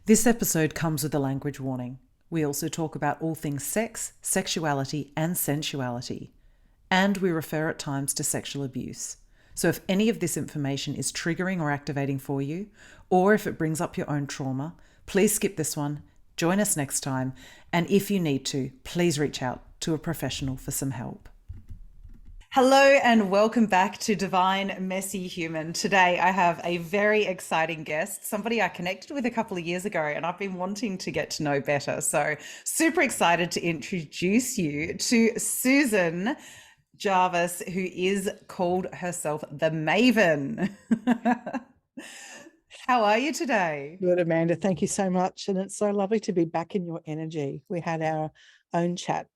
This episode comes with a language warning. We also talk about all things sex, sexuality, and sensuality. And we refer at times to sexual abuse. So if any of this information is triggering or activating for you, or if it brings up your own trauma, please skip this one, join us next time, and if you need to, please reach out to a professional for some help. Hello and welcome back to Divine Messy Human. Today I have a very exciting guest, somebody I connected with a couple of years ago and I've been wanting to get to know better. So super excited to introduce you to Susan Jarvis, who is called herself the Maven. How are you today? Good, Amanda. Thank you so much. And it's so lovely to be back in your energy. We had our own chat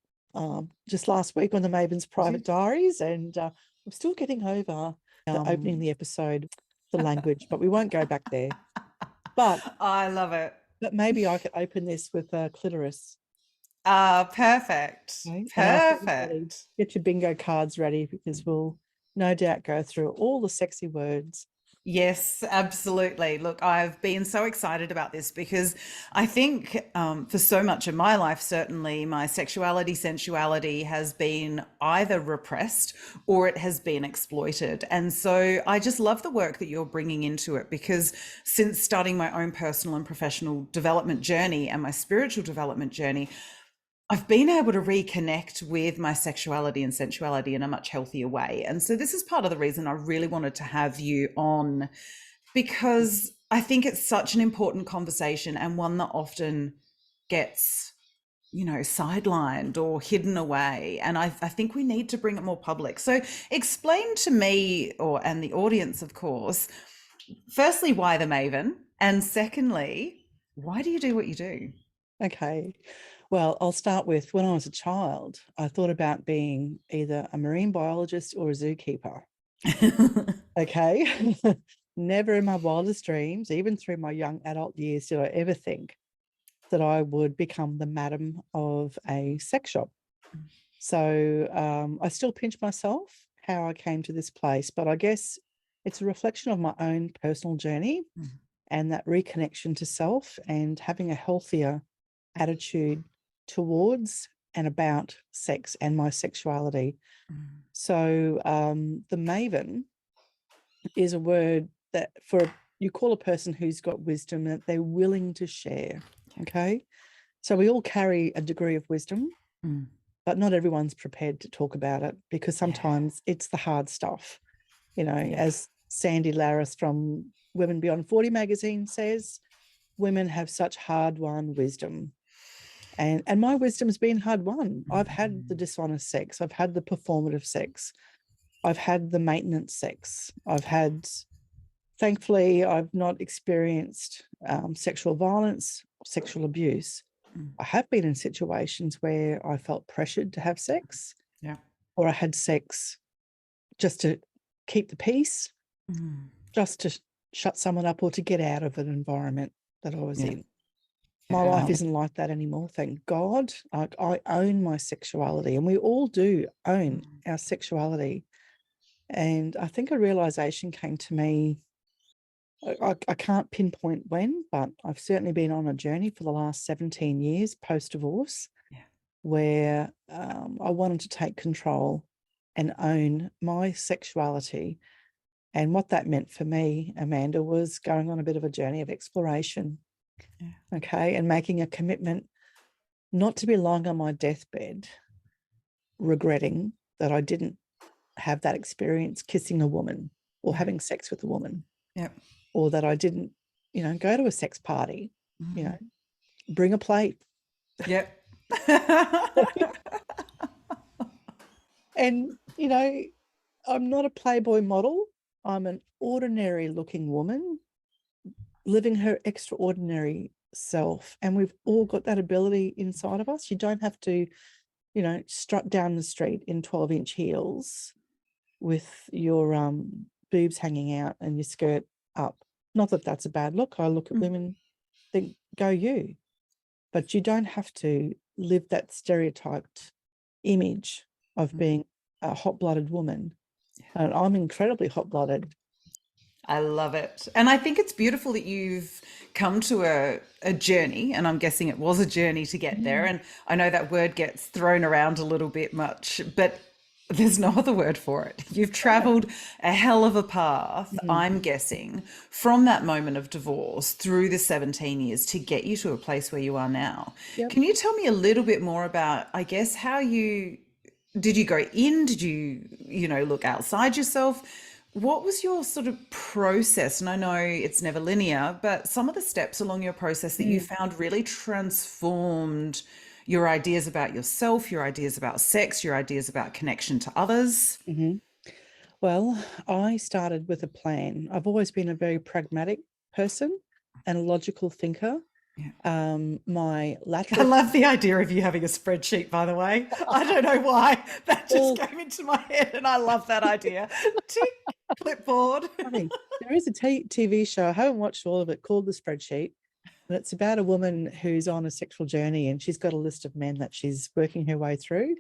just last week on the Maven's private diaries, and I'm still getting over the opening the episode, the language, but we won't go back there. But I love it. But maybe I could open this with a clitoris. Perfect. Okay? Perfect. Get your bingo cards ready because we'll no doubt go through all the sexy words. Yes, absolutely. Look, I've been so excited about this because I think for so much of my life, certainly my sexuality, sensuality has been either repressed or it has been exploited. And so I just love the work that you're bringing into it because since starting my own personal and professional development journey and my spiritual development journey, I've been able to reconnect with my sexuality and sensuality in a much healthier way. And so this is part of the reason I really wanted to have you on, because I think it's such an important conversation and one that often gets, sidelined or hidden away. And I think we need to bring it more public. So explain to me, and the audience, of course, firstly, why the Maven? And secondly, why do you do what you do? Okay. Well, I'll start with when I was a child, I thought about being either a marine biologist or a zookeeper. Okay. Never in my wildest dreams, even through my young adult years, did I ever think that I would become the madam of a sex shop. So I still pinch myself how I came to this place, but I guess it's a reflection of my own personal journey and that reconnection to self and having a healthier attitude towards and about sex and my sexuality. So the Maven is a word that you call a person who's got wisdom that they're willing to share. Okay. So we all carry a degree of wisdom, but not everyone's prepared to talk about it because sometimes it's the hard stuff. As Sandy Laris from Women Beyond 40 magazine says, women have such hard-won wisdom. And my wisdom's been hard-won. I've had the dishonest sex. I've had the performative sex. I've had the maintenance sex. Thankfully, I've not experienced sexual violence, sexual abuse. I have been in situations where I felt pressured to have sex, or I had sex just to keep the peace, just to shut someone up or to get out of an environment that I was in. My life isn't like that anymore, thank God. I own my sexuality, and we all do own our sexuality. And I think a realization came to me, I can't pinpoint when, but I've certainly been on a journey for the last 17 years post-divorce, where I wanted to take control and own my sexuality. And what that meant for me, Amanda, was going on a bit of a journey of exploration. Okay, and making a commitment not to be lying on my deathbed regretting that I didn't have that experience kissing a woman or having sex with a woman, or that I didn't, go to a sex party, bring a plate. And, I'm not a Playboy model. I'm an ordinary looking woman living her extraordinary self. And we've all got that ability inside of us. You don't have to, strut down the street in 12-inch heels with your boobs hanging out and your skirt up. Not that that's a bad look. I look at women, think, go you. But you don't have to live that stereotyped image of being a hot-blooded woman. And I'm incredibly hot-blooded. I love it. And I think it's beautiful that you've come to a journey, and I'm guessing it was a journey to get there. Mm. And I know that word gets thrown around a little bit much, but there's no other word for it. You've Yeah. traveled a hell of a path, Mhm. I'm guessing, from that moment of divorce through the 17 years to get you to a place where you are now. Yep. Can you tell me a little bit more about, I guess, how you did you go in? Did you look outside yourself? What was your sort of process? And I know it's never linear, but some of the steps along your process that you Mm. found really transformed your ideas about yourself, your ideas about sex, your ideas about connection to others. Mhm. Well, I started with a plan. I've always been a very pragmatic person and a logical thinker. Yeah. My I lateral love the idea of you having a spreadsheet, by the way. I don't know why. That just well, came into my head, and I love that idea. Tick, clipboard. funny. There is a TV show, I haven't watched all of it, called The Spreadsheet. And it's about a woman who's on a sexual journey and she's got a list of men that she's working her way through.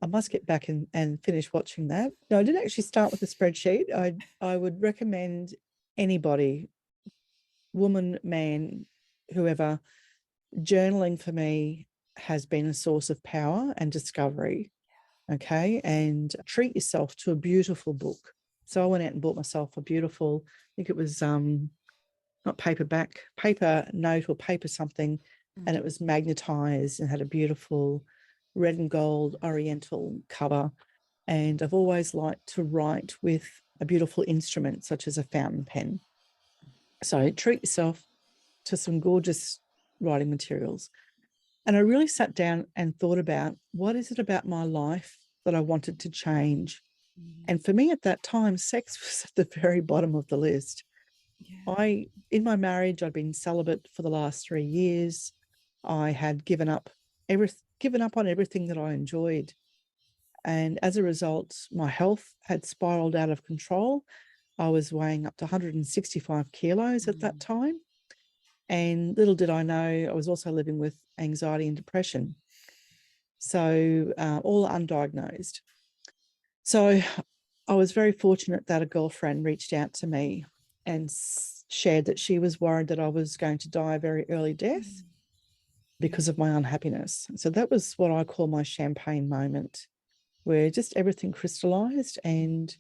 I must get back and finish watching that. No, I didn't actually start with a spreadsheet. I would recommend anybody, woman, man, whoever, journaling for me has been a source of power and discovery. Okay. And treat yourself to a beautiful book. So I went out and bought myself a beautiful, I think it was not paperback, paper note or paper something. And it was magnetized and had a beautiful red and gold oriental cover. And I've always liked to write with a beautiful instrument, such as a fountain pen. So treat yourself to some gorgeous writing materials. And I really sat down and thought about, what is it about my life that I wanted to change? And for me at that time, sex was at the very bottom of the list. In my marriage, I'd been celibate for the last 3 years. I had given up on everything that I enjoyed. And as a result, my health had spiraled out of control. I was weighing up to 165 kilos at that time. And little did I know, I was also living with anxiety and depression. So all undiagnosed. So I was very fortunate that a girlfriend reached out to me and shared that she was worried that I was going to die a very early death because of my unhappiness. So that was what I call my champagne moment, where just everything crystallized. And,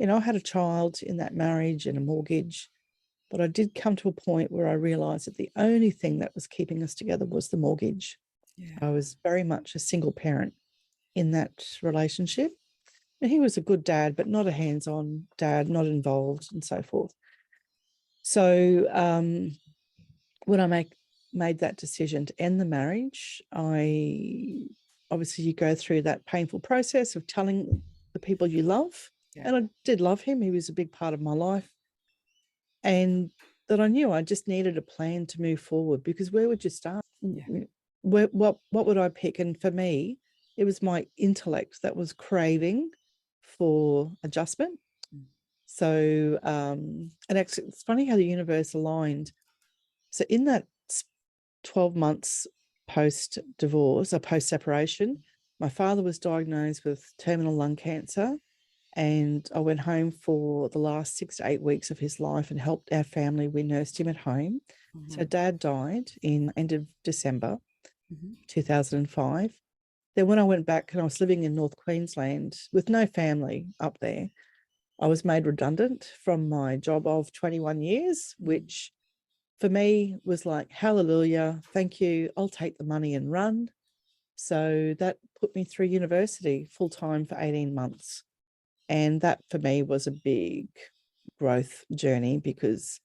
I had a child in that marriage and a mortgage, but I did come to a point where I realized that the only thing that was keeping us together was the mortgage. I was very much a single parent in that relationship. And he was a good dad, but not a hands-on dad, not involved and so forth. So when I made that decision to end the marriage, obviously you go through that painful process of telling the people you love. Yeah. And I did love him. He was a big part of my life. And that I knew I just needed a plan to move forward, because where would you start? Yeah. What would I pick? And for me, it was my intellect that was craving for adjustment. So, and actually, it's funny how the universe aligned. So in that 12 months post-divorce or post-separation, my father was diagnosed with terminal lung cancer. And I went home for the last 6 to 8 weeks of his life and helped our family. We nursed him at home. So Dad died in end of December 2005. Then when I went back and I was living in North Queensland with no family up there, I was made redundant from my job of 21 years, which for me was like, hallelujah, thank you, I'll take the money and run. So that put me through university full-time for 18 months. And that for me was a big growth journey, because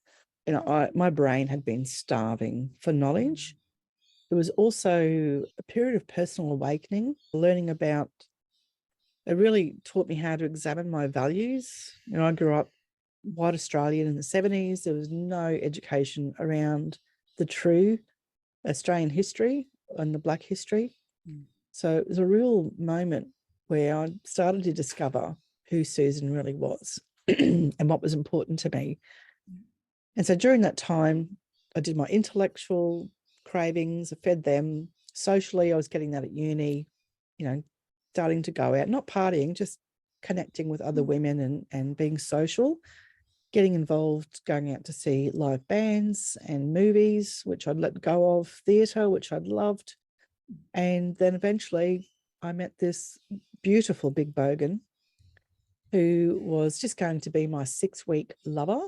my brain had been starving for knowledge. It was also a period of personal awakening, learning about, it really taught me how to examine my values. I grew up white Australian in the 70s. There was no education around the true Australian history and the Black history. So it was a real moment where I started to discover who Susan really was and what was important to me. And so during that time, I did my intellectual cravings, I fed them. Socially, I was getting that at uni, starting to go out, not partying, just connecting with other women and being social. getting involved, going out to see live bands and movies, which I'd let go of, theatre, which I'd loved. And then eventually I met this beautiful big bogan who was just going to be my 6-week lover.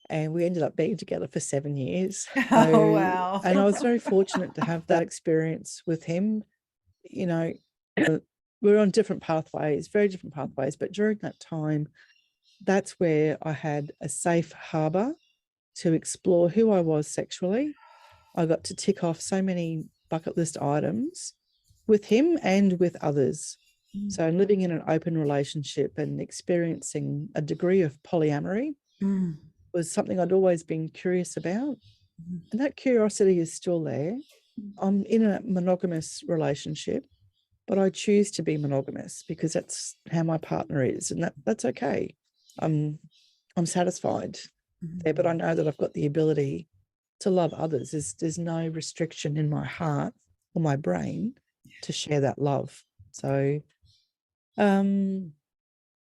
And we ended up being together for 7 years. Oh, wow. And I was very fortunate to have that experience with him. You know, we're on different pathways, very different pathways. But during that time, that's where I had a safe harbor to explore who I was sexually. I got to tick off so many bucket list items with him and with others. So living in an open relationship and experiencing a degree of polyamory was something I'd always been curious about. And that curiosity is still there. I'm in a monogamous relationship, but I choose to be monogamous because that's how my partner is, and that's okay. I'm satisfied there, but I know that I've got the ability to love others. There's no restriction in my heart or my brain to share that love. So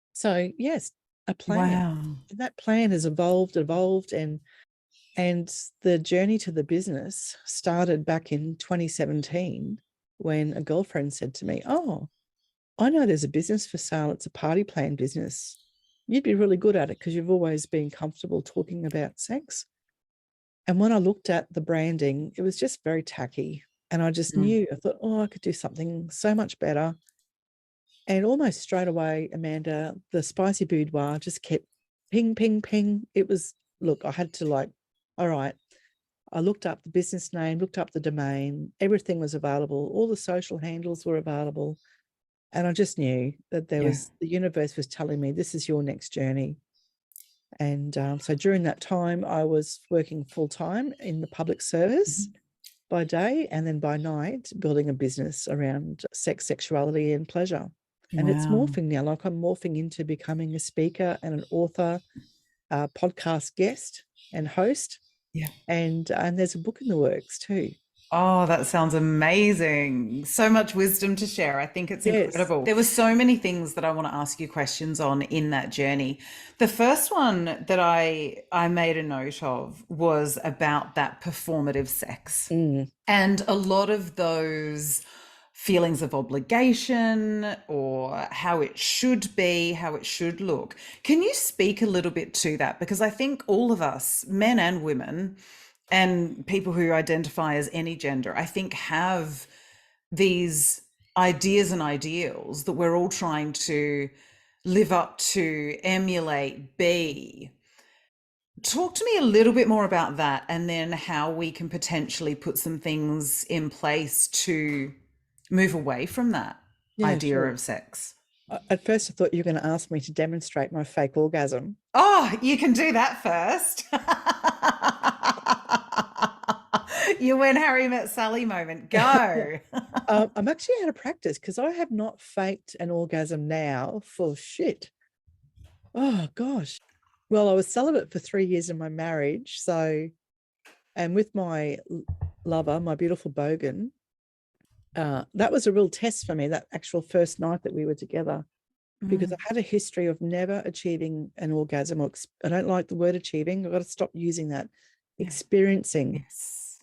yes, a plan. Wow. And that plan has evolved, and the journey to the business started back in 2017 when a girlfriend said to me, "Oh, I know there's a business for sale. It's a party plan business. You'd be really good at it because you've always been comfortable talking about sex." And when I looked at the branding, it was just very tacky. And I just knew, I thought, oh, I could do something so much better. And almost straight away, Amanda, the Spicy Boudoir just kept ping, ping, ping. It was, look, I had to all right. I looked up the business name, looked up the domain, everything was available. All the social handles were available. And I just knew that the universe was telling me, this is your next journey. And so during that time, I was working full-time in the public service by day, and then by night, building a business around sex, sexuality, and pleasure. And it's morphing now. Like, I'm morphing into becoming a speaker and an author, podcast guest and host. Yeah. And there's a book in the works too. Oh, that sounds amazing. So much wisdom to share. I think it's incredible. There were so many things that I want to ask you questions on in that journey. The first one that I made a note of was about that performative sex. And a lot of those feelings of obligation or how it should be, how it should look. Can you speak a little bit to that? Because I think all of us, men and women, and people who identify as any gender, I think, have these ideas and ideals that we're all trying to live up to, emulate, be. Talk to me a little bit more about that, and then how we can potentially put some things in place to move away from that idea of sex. At first, I thought you were going to ask me to demonstrate my fake orgasm. Oh, you can do that first. You when Harry met Sally moment. Go. I'm actually out of practice because I have not faked an orgasm now for shit. Oh, gosh. Well, I was celibate for 3 years in my marriage. So, and with my lover, my beautiful bogan, that was a real test for me, that actual first night that we were together, because I had a history of never achieving an orgasm. I don't like the word achieving. I've got to stop using that. Experiencing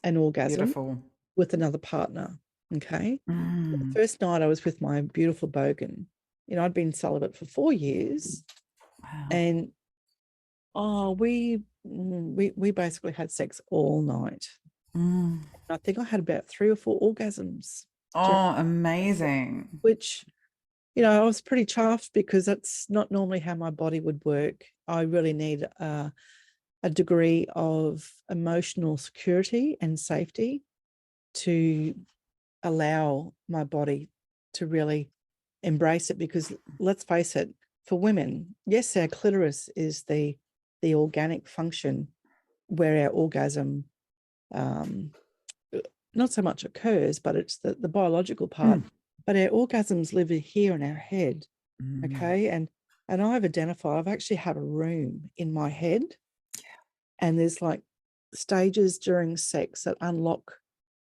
an orgasm with another partner. Okay. The first night I was with my beautiful bogan. I'd been celibate for 4 years. Wow. And we basically had sex all night. I think I had about 3 or 4 orgasms. Oh, amazing. Which, I was pretty chuffed because that's not normally how my body would work. I really need a degree of emotional security and safety to allow my body to really embrace it. Because let's face it, for women, yes, our clitoris is the organic function where our orgasm not so much occurs, but it's the biological part. But our orgasms live here in our head. Okay. And I've actually have a room in my head, and there's like stages during sex that unlock.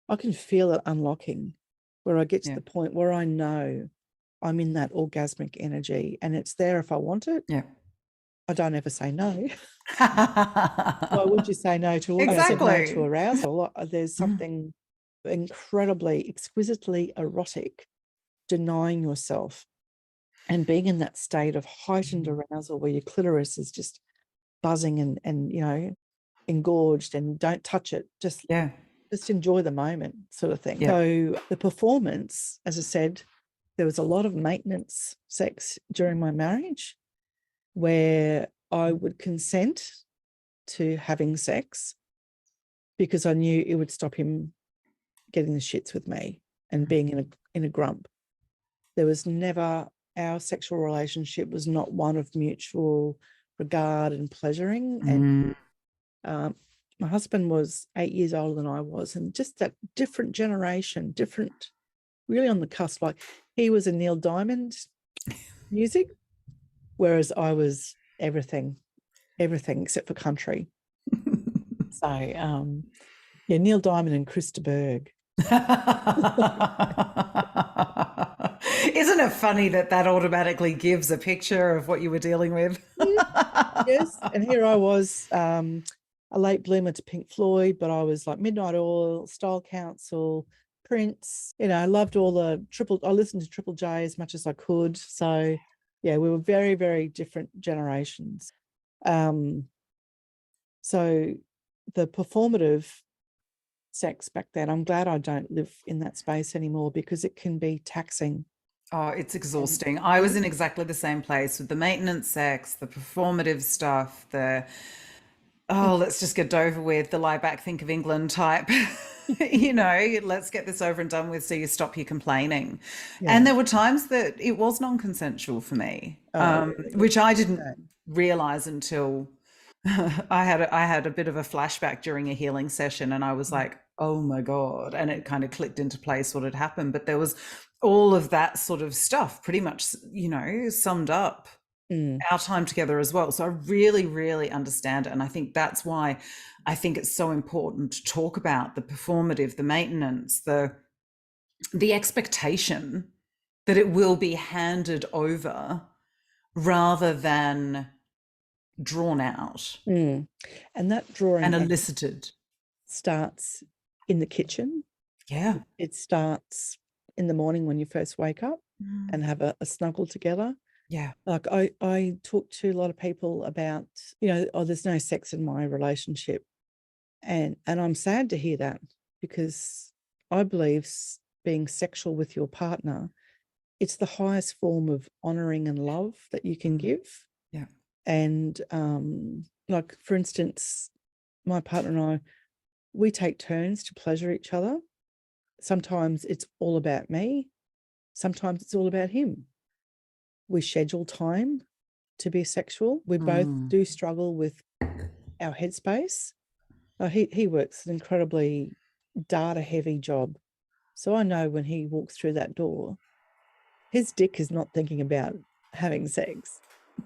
I can feel it unlocking, where I get to the point where I know I'm in that orgasmic energy, and it's there if I want it. I don't ever say no. Why would you say no to orgasm? Exactly. No to arousal. There's something incredibly, exquisitely erotic, denying yourself and being in that state of heightened arousal where your clitoris is just buzzing and you know, engorged, and don't touch it. Just enjoy the moment, sort of thing. Yeah. So the performance, as I said, there was a lot of maintenance sex during my marriage where I would consent to having sex because I knew it would stop him getting the shits with me and being in a grump. There was never, our sexual relationship was not one of mutual regard and pleasuring. And my husband was 8 years older than I was, and just that different generation, different, really on the cusp. Like, he was a Neil Diamond music, whereas I was everything except for country. So yeah, Neil Diamond and Chris de Burgh. Isn't it funny that automatically gives a picture of what you were dealing with? Yes, and here I was, a late bloomer to Pink Floyd, but I was like Midnight Oil, Style Council, Prince. You know, I loved all the I listened to Triple J as much as I could. So yeah, we were very, very different generations. So the performative sex back then, I'm glad I don't live in that space anymore, because it can be taxing. Oh, it's exhausting. I was in exactly the same place with the maintenance sex, the performative stuff, let's just get over with, the lie back, think of England type. You know, let's get this over and done with so you stop your complaining. Yeah. And there were times that it was non-consensual for me, which I didn't realize until I had a bit of a flashback during a healing session, and I was like, oh my God. And it kind of clicked into place what had happened. But there was all of that sort of stuff pretty much, you know, summed up our time together as well. So I really, really understand it. And I think that's why I think it's so important to talk about the performative, the maintenance, the expectation that it will be handed over rather than drawn out. And that drawing and elicited starts in the kitchen. Yeah. It starts in the morning when you first wake up and have a snuggle together. Yeah. Like I talk to a lot of people about, you know, oh, there's no sex in my relationship. And I'm sad to hear that, because I believe being sexual with your partner, it's the highest form of honoring and love that you can give. Yeah. And like, for instance, my partner and I, we take turns to pleasure each other. Sometimes it's all about me. Sometimes it's all about him. We schedule time to be sexual. We both do struggle with our headspace. He works an incredibly data-heavy job. So I know when he walks through that door, his dick is not thinking about having sex.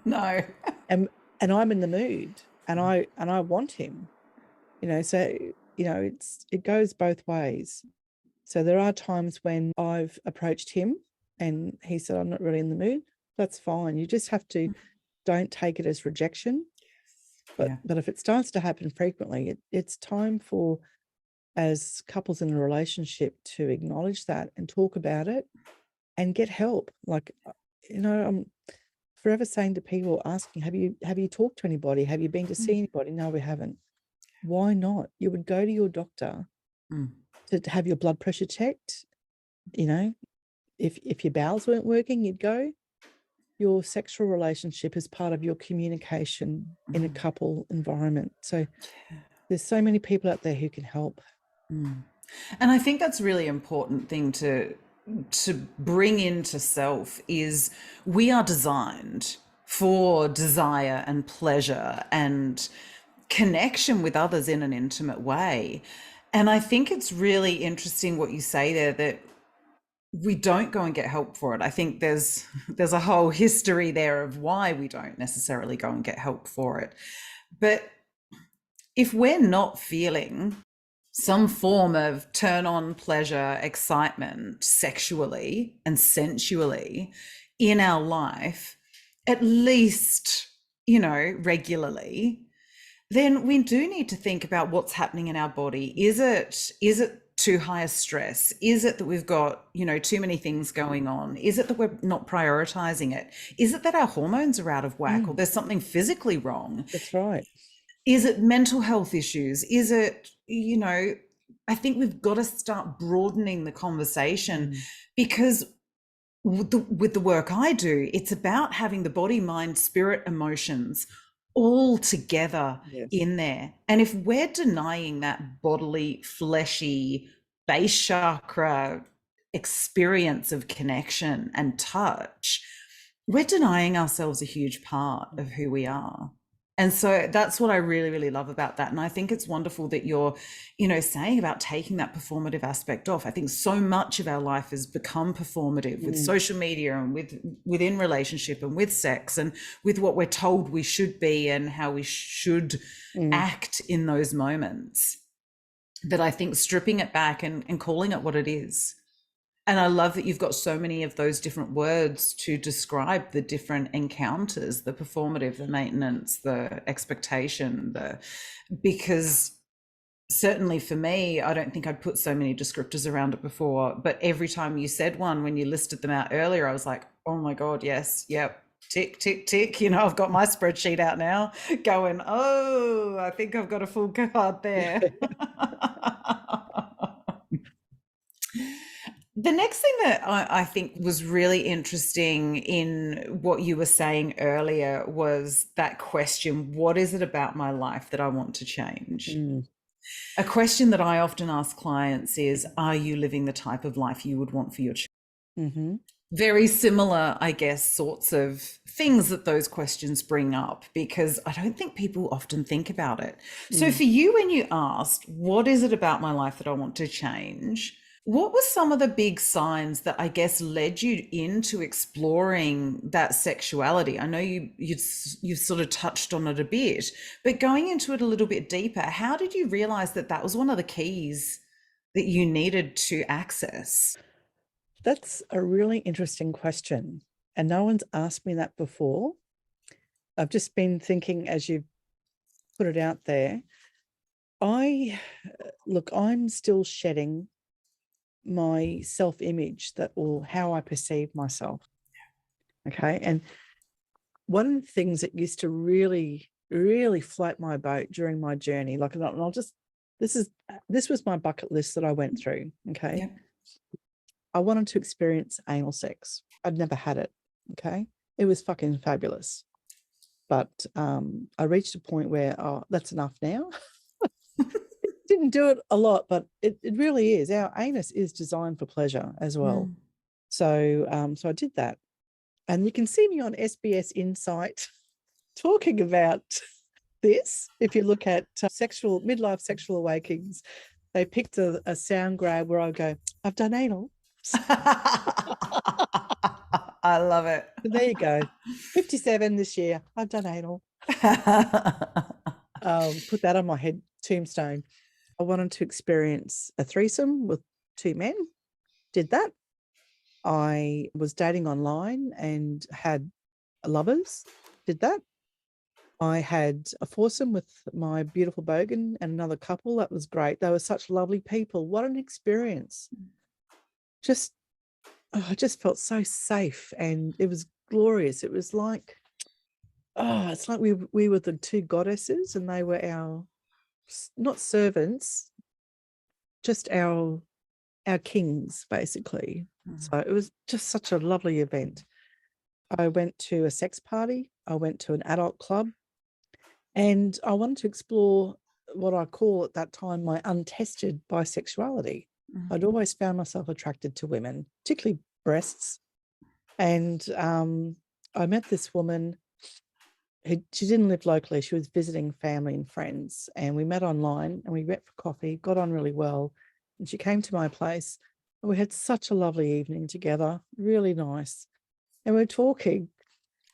No. And I'm in the mood, and I want him. You know, so, you know, it goes both ways. So there are times when I've approached him and he said, I'm not really in the mood. That's fine. You just have to, don't take it as rejection. But if it starts to happen frequently, it's time for, as couples in a relationship, to acknowledge that and talk about it and get help. Like, you know, I'm forever saying to people, asking, have you talked to anybody? Have you been to see anybody? No, we haven't. Why not? You would go to your doctor to have your blood pressure checked. You know, if your bowels weren't working, you'd go. Your sexual relationship is part of your communication in a couple environment. So there's so many people out there who can help. And I think that's a really important thing to bring into self, is we are designed for desire and pleasure and connection with others in an intimate way. And I think it's really interesting what you say there, that we don't go and get help for it. I think there's a whole history there of why we don't necessarily go and get help for it. But if we're not feeling some form of turn on pleasure, excitement, sexually and sensually in our life, at least regularly, then we do need to think about what's happening in our body. Is it too high a stress? Is it that we've got, too many things going on? Is it that we're not prioritizing it? Is it that our hormones are out of whack or there's something physically wrong? That's right. Is it mental health issues? Is it, I think we've got to start broadening the conversation because with the work I do, it's about having the body, mind, spirit, emotions all together in there. And if we're denying that bodily, fleshy, base chakra experience of connection and touch, we're denying ourselves a huge part of who we are. And so that's what I really, really love about that. And I think it's wonderful that you're, saying about taking that performative aspect off. I think so much of our life has become performative with social media and within relationship and with sex and with what we're told we should be and how we should act in those moments. That I think stripping it back and calling it what it is. And I love that you've got so many of those different words to describe the different encounters, the performative, the maintenance, the expectation, because certainly for me, I don't think I'd put so many descriptors around it before, but every time you said one, when you listed them out earlier, I was like, oh my God, yes, yep. Tick, tick, tick. I've got my spreadsheet out now going, oh, I think I've got a full card there. The next thing that I think was really interesting in what you were saying earlier was that question, what is it about my life that I want to change? A question that I often ask clients is, are you living the type of life you would want for your children? Very similar, I guess, sorts of things that those questions bring up, because I don't think people often think about it. So for you, when you asked, what is it about my life that I want to change? What were some of the big signs that I guess led you into exploring that sexuality? I know you've sort of touched on it a bit, but going into it a little bit deeper, how did you realize that that was one of the keys that you needed to access? That's a really interesting question. And no one's asked me that before. I've just been thinking as you put it out there. I'm still shedding my self-image or how I perceive myself. Okay. And one of the things that used to really, really float my boat during my journey, this was my bucket list that I went through. Okay. Yep. I wanted to experience anal sex. I'd never had it. Okay. It was fucking fabulous. But I reached a point where, that's enough now. Didn't do it a lot, but it really is. Our anus is designed for pleasure as well. So I did that. And you can see me on SBS Insight talking about this. If you look at midlife sexual awakenings, they picked a sound grab where I go, I've done anal. I love it. So there you go. 57 this year. I've done anal. Put that on my tombstone. I wanted to experience a threesome with 2 men. Did that. I was dating online and had lovers. Did that. I had a foursome with my beautiful bogan and another couple. That was great. They were such lovely people. What an experience. I just felt so safe and it was glorious. It was like, it's like we were the 2 goddesses and they were our, not servants, just our kings, basically. So it was just such a lovely event. I went to a sex party. I went to an adult club. And I wanted to explore what I call at that time my untested bisexuality. I'd always found myself attracted to women, particularly breasts. And I met this woman she didn't live locally. She was visiting family and friends. And we met online and we went for coffee, got on really well. And she came to my place and we had such a lovely evening together, really nice. And we were talking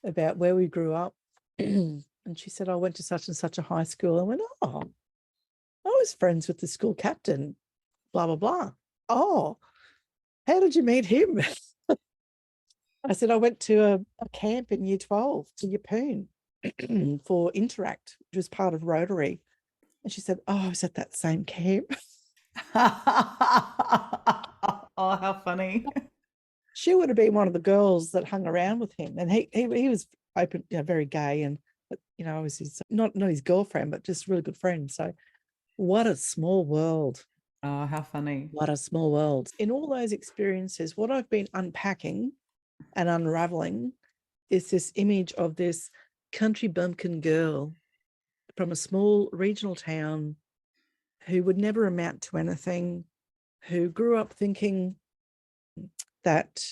about where we grew up. And she said, I went to such and such a high school. I went, I was friends with the school captain, blah, blah, blah. Oh, how did you meet him? I said, I went to a camp in year 12 to Yeppoon. for Interact, which was part of Rotary. And she said, oh, I was at that same camp. Oh, how funny. She would have been one of the girls that hung around with him. And he was open, very gay. And, I was not his girlfriend, but just really good friend. So what a small world. Oh, how funny. What a small world. In all those experiences, what I've been unpacking and unraveling is this image of this country bumpkin girl from a small regional town who would never amount to anything, who grew up thinking that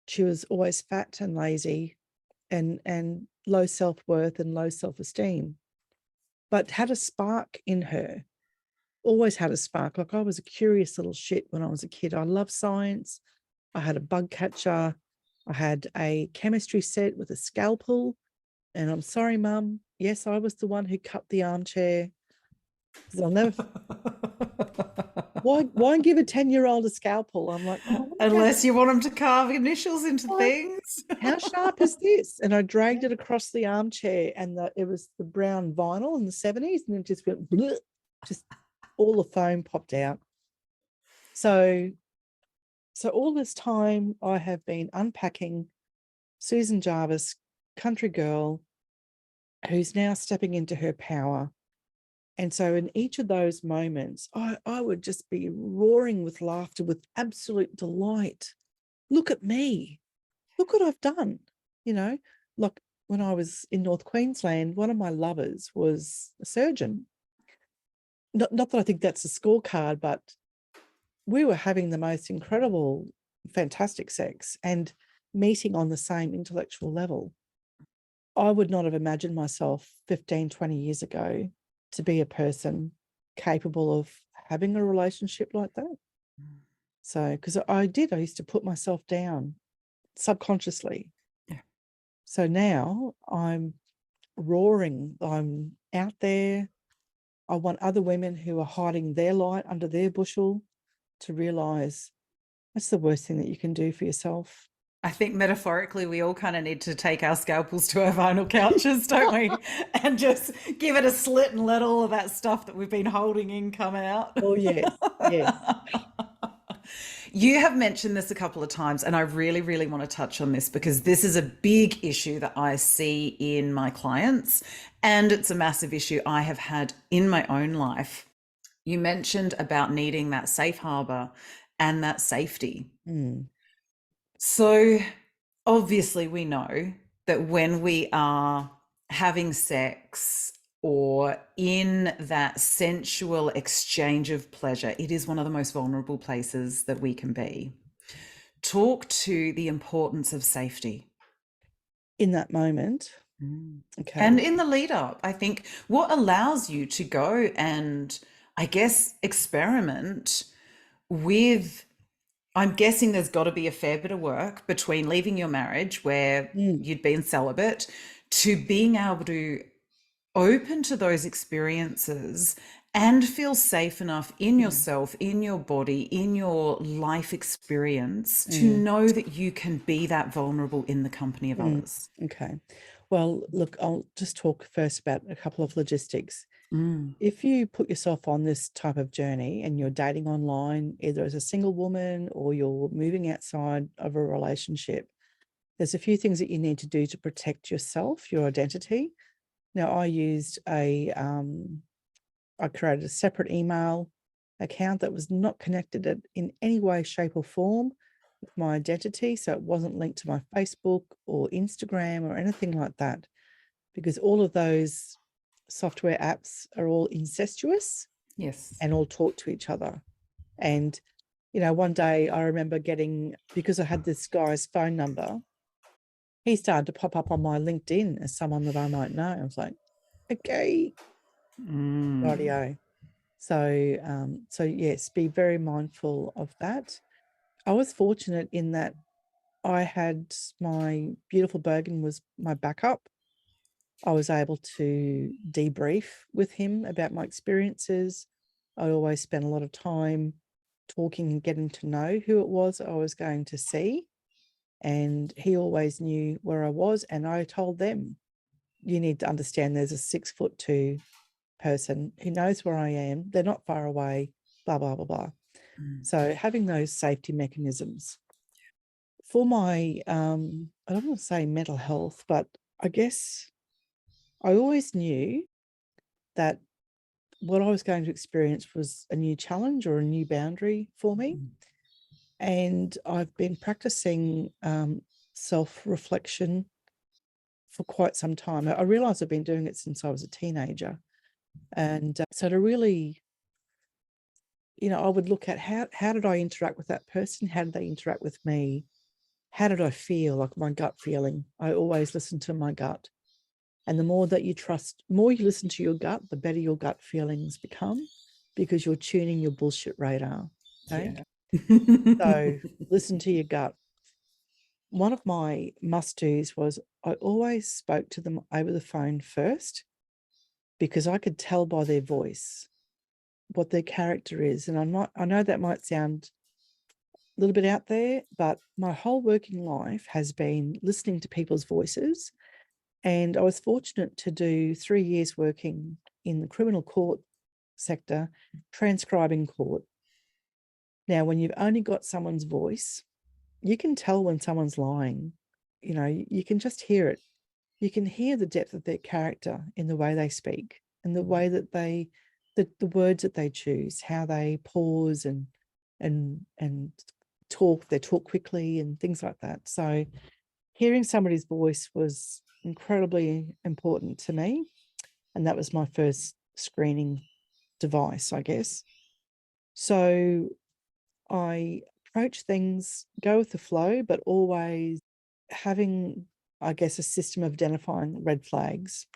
she was always fat and lazy and low self-worth and low self-esteem, but had a spark in her, always had a spark. Like, I was a curious little shit when I was a kid. I loved science. I had a bug catcher. I had a chemistry set with a scalpel. And I'm sorry, Mum. Yes, I was the one who cut the armchair. I'll never. Why give a 10-year-old a scalpel? I'm like, oh, unless you want them to carve initials into things. How sharp is this? And I dragged it across the armchair, and it was the brown vinyl in the 70s, and it just went bleh, just all the foam popped out. So all this time I have been unpacking Susan Jarvis, country girl, who's now stepping into her power. And so in each of those moments, I would just be roaring with laughter, with absolute delight. Look at me. Look what I've done. Like when I was in North Queensland, one of my lovers was a surgeon. Not that I think that's a scorecard, but we were having the most incredible, fantastic sex and meeting on the same intellectual level. I would not have imagined myself 15, 20 years ago to be a person capable of having a relationship like that. So, because I used to put myself down subconsciously. Yeah. So now I'm roaring. I'm out there. I want other women who are hiding their light under their bushel to realize that's the worst thing that you can do for yourself. I think metaphorically, we all kind of need to take our scalpels to our vinyl couches, don't we? And just give it a slit and let all of that stuff that we've been holding in come out. Oh, yes. Yes. You have mentioned this a couple of times, and I really, really want to touch on this because this is a big issue that I see in my clients, and it's a massive issue I have had in my own life. You mentioned about needing that safe harbor and that safety. So obviously we know that when we are having sex or in that sensual exchange of pleasure, it is one of the most vulnerable places that we can be. Talk to the importance of safety. In that moment. Okay. And in the lead up, I think what allows you to go and, I guess, experiment with, I'm guessing there's got to be a fair bit of work between leaving your marriage where you'd been celibate to being able to open to those experiences and feel safe enough in yourself, in your body, in your life experience to know that you can be that vulnerable in the company of others. Okay. Well, look, I'll just talk first about a couple of logistics. If you put yourself on this type of journey and you're dating online, either as a single woman or you're moving outside of a relationship, there's a few things that you need to do to protect yourself, your identity. Now, I created a separate email account that was not connected in any way, shape, or form with my identity. So it wasn't linked to my Facebook or Instagram or anything like that, because all of those software apps are all incestuous. Yes. And all talk to each other. And, one day I remember because I had this guy's phone number, he started to pop up on my LinkedIn as someone that I might know. I was like, okay, rightio. So yes, be very mindful of that. I was fortunate in that I had my beautiful Bergen was my backup. I was able to debrief with him about my experiences. I always spent a lot of time talking and getting to know who it was I was going to see. And he always knew where I was, and I told them you need to understand there's a 6'2" person who knows where I am. They're not far away, blah, blah, blah, blah. So having those safety mechanisms for my, I don't want to say mental health, but I guess I always knew that what I was going to experience was a new challenge or a new boundary for me. And I've been practicing self-reflection for quite some time. I realize I've been doing it since I was a teenager. And so to really, I would look at how did I interact with that person? How did they interact with me? How did I feel? Like my gut feeling. I always listen to my gut. And the more that you trust, more you listen to your gut, the better your gut feelings become, because you're tuning your bullshit radar. Okay? Yeah. So listen to your gut. One of my must-dos was I always spoke to them over the phone first, because I could tell by their voice what their character is. And I know that might sound a little bit out there, but my whole working life has been listening to people's voices. And I was fortunate to do 3 years working in the criminal court sector, transcribing court. Now, when you've only got someone's voice, you can tell when someone's lying. You can just hear it. You can hear the depth of their character in the way they speak and the way that the words that they choose, how they pause and talk. They talk quickly and things like that. So hearing somebody's voice was incredibly important to me. And that was my first screening device, I guess. So I approach things, go with the flow, but always having, I guess, a system of identifying red flags.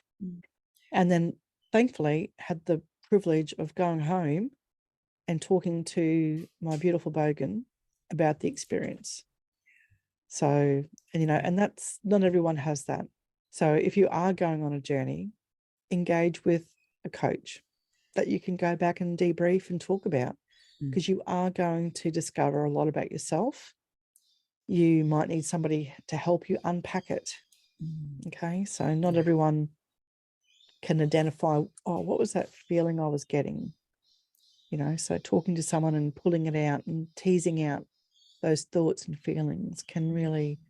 And then thankfully had the privilege of going home and talking to my beautiful bogan about the experience. So, and that's, not everyone has that. So if you are going on a journey, engage with a coach that you can go back and debrief and talk about, because you are going to discover a lot about yourself. You might need somebody to help you unpack it. Okay, so not everyone can identify, oh, what was that feeling I was getting? So talking to someone and pulling it out and teasing out those thoughts and feelings can really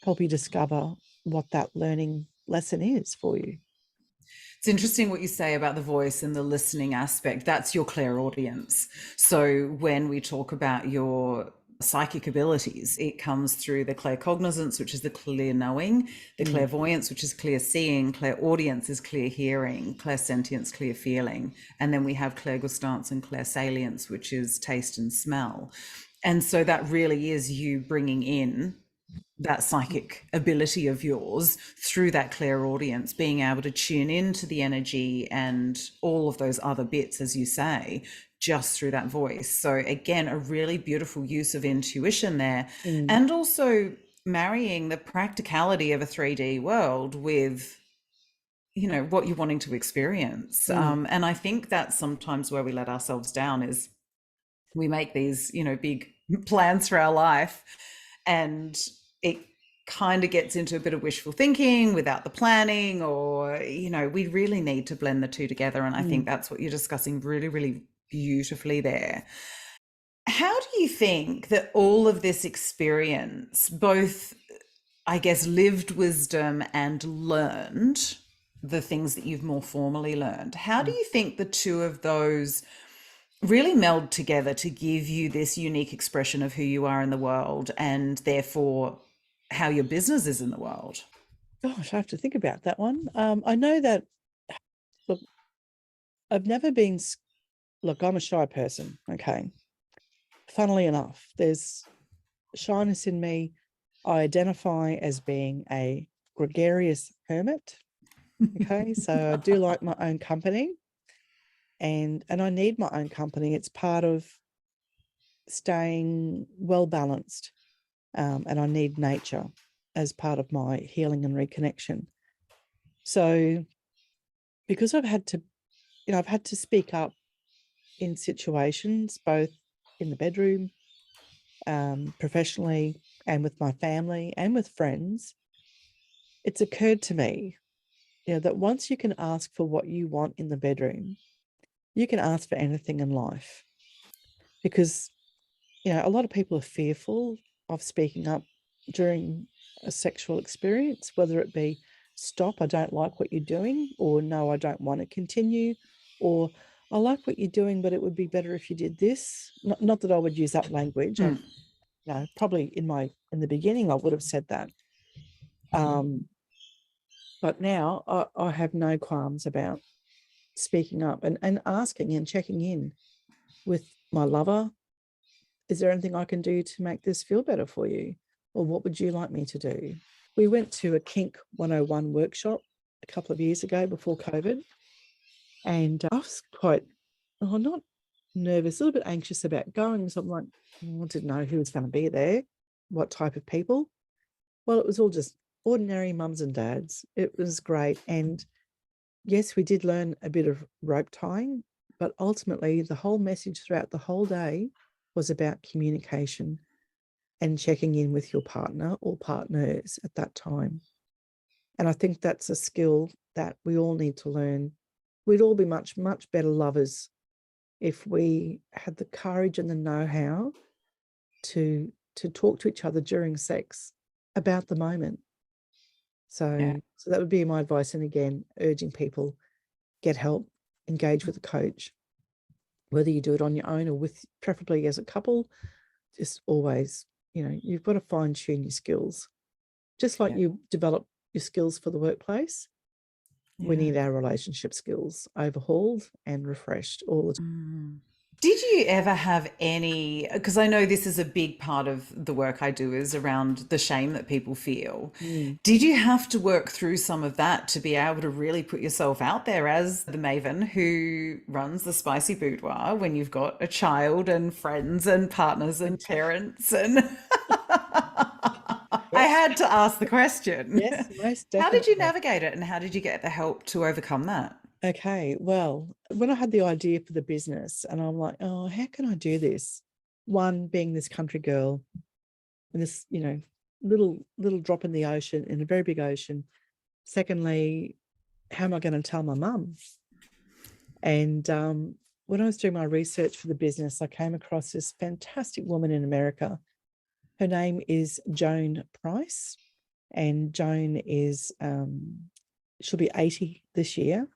help you discover what that learning lesson is for you. It's interesting what you say about the voice and the listening aspect. That's your clairaudience. So when we talk about your psychic abilities, it comes through the claircognizance, which is the clear knowing, the clairvoyance, which is clear seeing, clairaudience is clear hearing, clairsentience, clear feeling, and then we have clairgustance and clairsalience, which is taste and smell. And so that really is you bringing in that psychic ability of yours through that clairaudience, being able to tune into the energy and all of those other bits, as you say, just through that voice. So again, a really beautiful use of intuition there. And also marrying the practicality of a 3D world with what you're wanting to experience. And I think that's sometimes where we let ourselves down, is we make these big plans for our life, and it kind of gets into a bit of wishful thinking without the planning, or we really need to blend the two together. And I think that's what you're discussing really, really beautifully there. How do you think that all of this experience, both I guess lived wisdom and learned, the things that you've more formally learned, how do you think the two of those really meld together to give you this unique expression of who you are in the world, and therefore how your business is in the world? Gosh, I have to think about that one. I know that, look, I've never been, look, I'm a shy person, okay? Funnily enough, there's shyness in me. I identify as being a gregarious hermit, okay? So I do like my own company, and I need my own company. It's part of staying well balanced, and I need nature as part of my healing and reconnection. So because I've had to speak up in situations, both in the bedroom, professionally, and with my family and with friends, it's occurred to me that once you can ask for what you want in the bedroom, you can ask for anything in life. Because, a lot of people are fearful of speaking up during a sexual experience, whether it be stop, I don't like what you're doing, or no, I don't want to continue, or I like what you're doing, but it would be better if you did this. Not that I would use that language. Probably in the beginning I would have said that. But now I have no qualms about speaking up and asking and checking in with my lover. Is there anything I can do to make this feel better for you? Or what would you like me to do? We went to a Kink 101 workshop a couple of years ago before COVID. And I was quite, not nervous, a little bit anxious about going. So I'm like, I wanted to know who was going to be there, what type of people. Well, it was all just ordinary mums and dads. It was great. And yes, we did learn a bit of rope tying, but ultimately the whole message throughout the whole day was about communication and checking in with your partner or partners at that time. And I think that's a skill that we all need to learn. We'd all be much, much better lovers if we had the courage and the know-how to talk to each other during sex about the moment. So that would be my advice. And again, urging people, get help, engage with a coach, whether you do it on your own or with, preferably as a couple. Just always, you've got to fine tune your skills. Just like you develop your skills for the workplace, we need our relationship skills overhauled and refreshed all the time. Did you ever have any, because I know this is a big part of the work I do is around the shame that people feel. Did you have to work through some of that to be able to really put yourself out there as the Maven who runs the Spicy Boudoir when you've got a child and friends and partners and parents? And I had to ask the question. Yes, most definitely. How did you navigate it and how did you get the help to overcome that? Okay, well, when I had the idea for the business and I'm like, oh, how can I do this? One, being this country girl and this, little drop in the ocean, in a very big ocean. Secondly, how am I going to tell my mum? And when I was doing my research for the business, I came across this fantastic woman in America. Her name is Joan Price, and Joan is, she'll be 80 this year.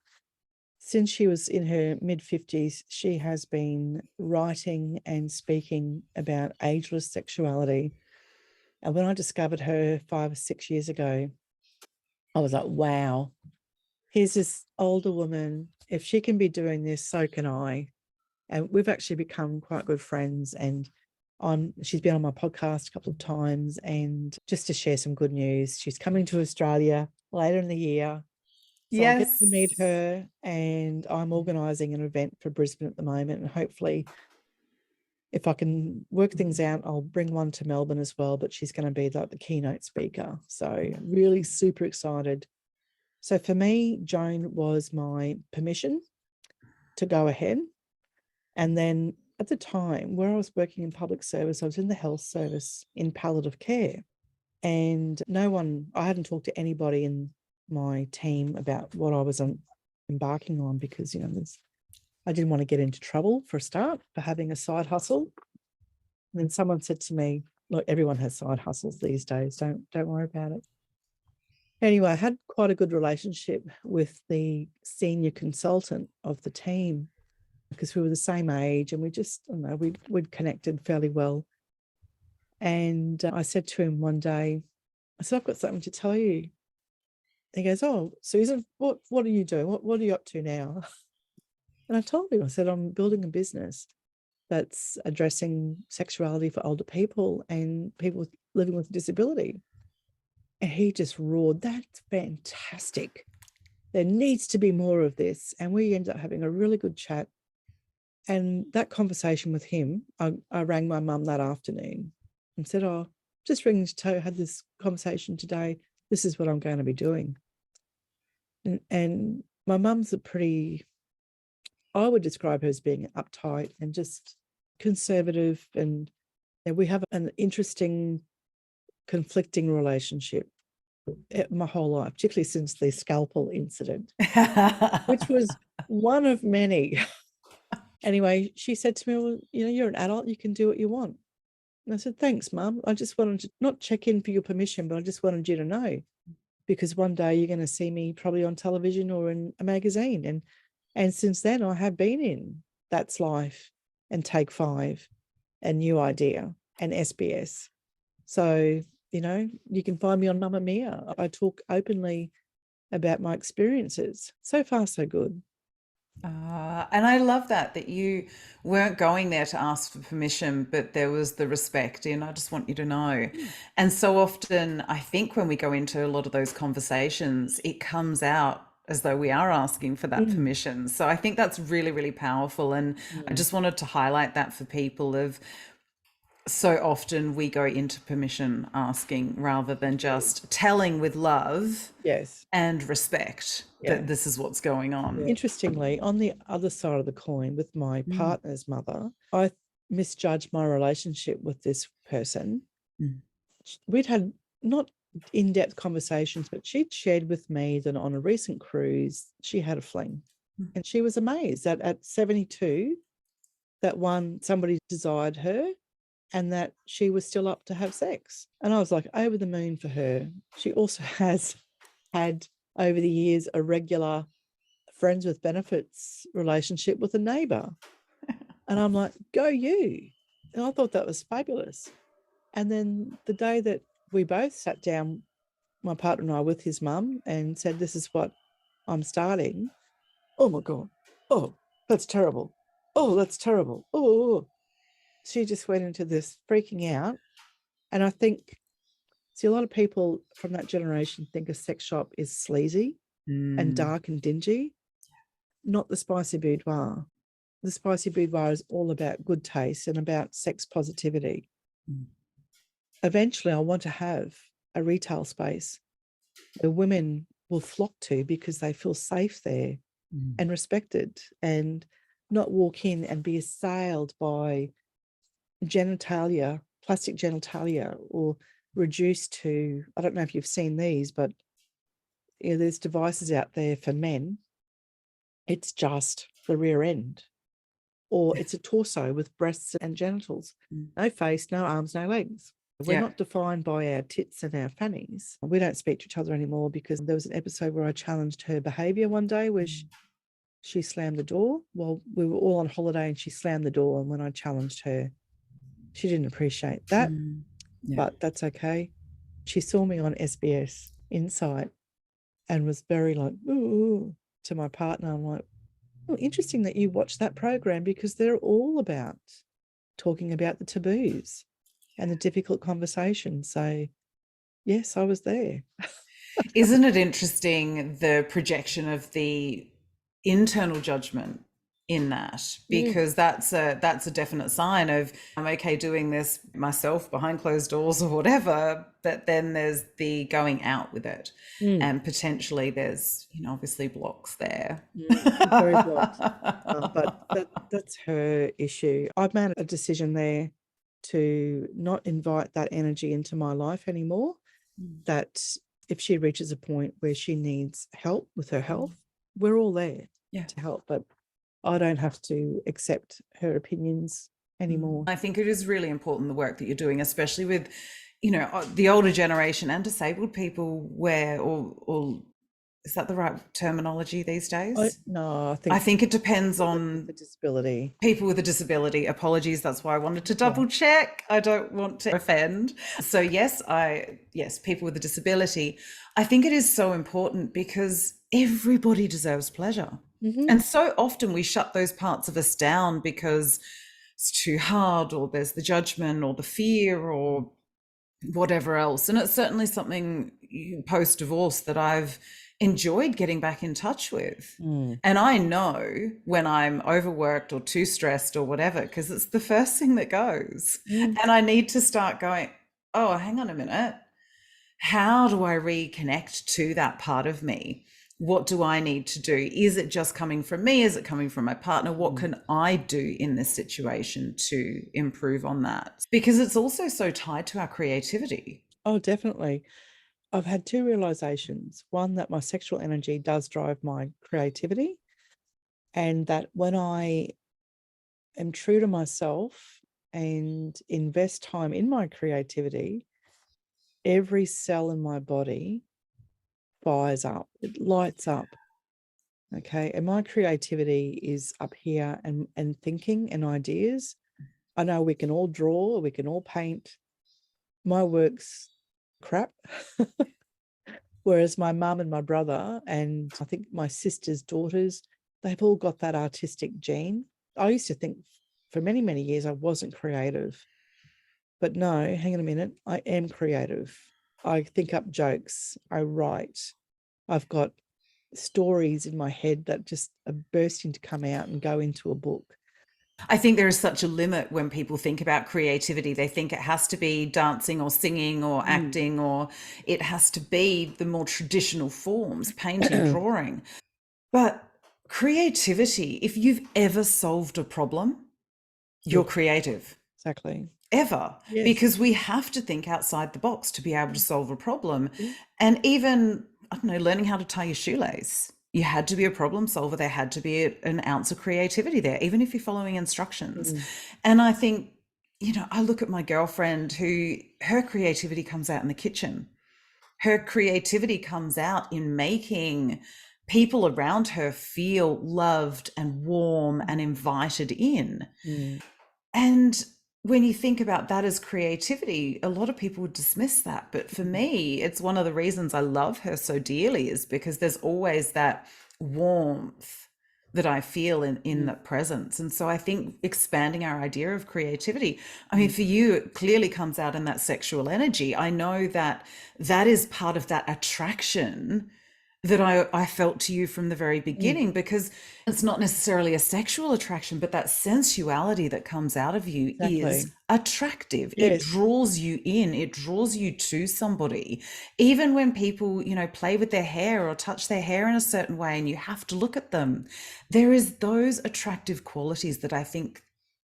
Since she was in her mid-50s, she has been writing and speaking about ageless sexuality. And when I discovered her 5 or 6 years ago, I was like, wow, here's this older woman. If she can be doing this, so can I. And we've actually become quite good friends. And she's been on my podcast a couple of times. And just to share some good news, she's coming to Australia later in the year. So I'll get to meet her, and I'm organising an event for Brisbane at the moment. And hopefully, if I can work things out, I'll bring one to Melbourne as well. But she's going to be like the keynote speaker. So really super excited. So for me, Joan was my permission to go ahead. And then at the time where I was working in public service, I was in the health service in palliative care. And I hadn't talked to anybody in my team about what I was embarking on because, I didn't want to get into trouble for a start for having a side hustle. And then someone said to me, look, everyone has side hustles these days. Don't worry about it. Anyway, I had quite a good relationship with the senior consultant of the team because we were the same age and we'd connected fairly well. And I said to him one day, I said, I've got something to tell you. He goes, oh, Susan, what are you doing? What are you up to now? And I told him, I said, I'm building a business that's addressing sexuality for older people and people living with disability. And he just roared, that's fantastic. There needs to be more of this. And we ended up having a really good chat. And that conversation with him, I rang my mum that afternoon and said, oh, just ringing to tell you I had this conversation today. This is what I'm going to be doing. And my mum's I would describe her as being uptight and just conservative. And we have an interesting, conflicting relationship. my whole life, particularly since the scalpel incident, which was one of many. Anyway, she said to me, well, you're an adult, you can do what you want. And I said, thanks, Mum. I just wanted to not check in for your permission, but I just wanted you to know, because one day you're going to see me probably on television or in a magazine. And since then, I have been in That's Life and Take 5 and New Idea and SBS. So, you can find me on Mamma Mia. I talk openly about my experiences. So far, so good. And I love that you weren't going there to ask for permission, but there was the respect in, I just want you to know. And so often, I think when we go into a lot of those conversations, it comes out as though we are asking for that permission. So I think that's really, really powerful. And I just wanted to highlight that for people of, so often we go into permission asking rather than just telling with love and respect that this is what's going on. Interestingly, on the other side of the coin, with my partner's mother, I misjudged my relationship with this person. We'd had not in-depth conversations, but she'd shared with me that on a recent cruise, she had a fling. And she was amazed that at 72, that somebody desired her and that she was still up to have sex. And I was like over the moon for her. She also has had over the years a regular friends with benefits relationship with a neighbor. And I'm like, go you. And I thought that was fabulous. And then the day that we both sat down, my partner and I, with his mum, and said, this is what I'm starting. Oh my God. Oh, that's terrible. Oh, that's terrible. Oh. She just went into this freaking out. And I think, a lot of people from that generation think a sex shop is sleazy and dark and dingy. Not the Spicy Boudoir. The Spicy Boudoir is all about good taste and about sex positivity. Eventually, I want to have a retail space where women will flock to because they feel safe there and respected, and not walk in and be assailed by plastic genitalia, or reduced to, I don't know if you've seen these, but there's devices out there for men. It's just the rear end, or it's a torso with breasts and genitals. No face, no arms, no legs. We're not defined by our tits and our fannies. We don't speak to each other anymore because there was an episode where I challenged her behavior one day where she slammed the door. Well, we were all on holiday and she slammed the door. And when I challenged her, she didn't appreciate that, but that's okay. She saw me on SBS Insight and was very like, ooh, to my partner. I'm like, oh, interesting that you watch that program, because they're all about talking about the taboos and the difficult conversations. So yes, I was there. Isn't it interesting, the projection of the internal judgment in that? Because that's a definite sign of, I'm okay doing this myself behind closed doors or whatever, but then there's the going out with it, and potentially there's obviously blocks there. Very blocked. But that's her issue. I've made a decision there to not invite that energy into my life anymore. That if she reaches a point where she needs help with her health, we're all there to help, but I don't have to accept her opinions anymore. I think it is really important, the work that you're doing, especially with, the older generation and disabled people, where, or is that the right terminology these days? No, I think it depends on the disability. People with a disability. Apologies. That's why I wanted to double check. I don't want to offend. So yes, people with a disability. I think it is so important because everybody deserves pleasure. And so often we shut those parts of us down because it's too hard, or there's the judgment or the fear or whatever else. And it's certainly something post-divorce that I've enjoyed getting back in touch with. And I know when I'm overworked or too stressed or whatever, because it's the first thing that goes. And I need to start going, oh, hang on a minute. How do I reconnect to that part of me? What do I need to do? Is it just coming from me? Is it coming from my partner? What can I do in this situation to improve on that? Because it's also so tied to our creativity. Oh, definitely. I've had two realizations. One, that my sexual energy does drive my creativity, and that when I am true to myself and invest time in my creativity, every cell in my body fires up, it lights up. Okay. And my creativity is up here and thinking and ideas. I know we can all draw, we can all paint. My work's crap. Whereas my mum and my brother, and I think my sister's daughters, they've all got that artistic gene. I used to think for many, many years I wasn't creative. But no, hang on a minute, I am creative. I think up jokes, I write. I've got stories in my head that just are bursting to come out and go into a book. I think there is such a limit when people think about creativity. They think it has to be dancing or singing or acting, or it has to be the more traditional forms, painting, drawing. But creativity, if you've ever solved a problem, you're creative. Exactly. Ever. Yes. Because we have to think outside the box to be able to solve a problem. And even, I don't know, learning how to tie your shoelace. You had to be a problem solver. There had to be an ounce of creativity there, even if you're following instructions. And I think, you know, I look at my girlfriend who, her creativity comes out in the kitchen. Her creativity comes out in making people around her feel loved and warm and invited in. And when you think about that as creativity, a lot of people would dismiss that. But for me, it's one of the reasons I love her so dearly, is because there's always that warmth that I feel in that presence. And so I think expanding our idea of creativity, I mean, for you, it clearly comes out in that sexual energy. I know that that is part of that attraction that I felt to you from the very beginning, because it's not necessarily a sexual attraction, but that sensuality that comes out of you is attractive. It draws you in, it draws you to somebody. Even when people, you know, play with their hair or touch their hair in a certain way and you have to look at them, there is those attractive qualities that I think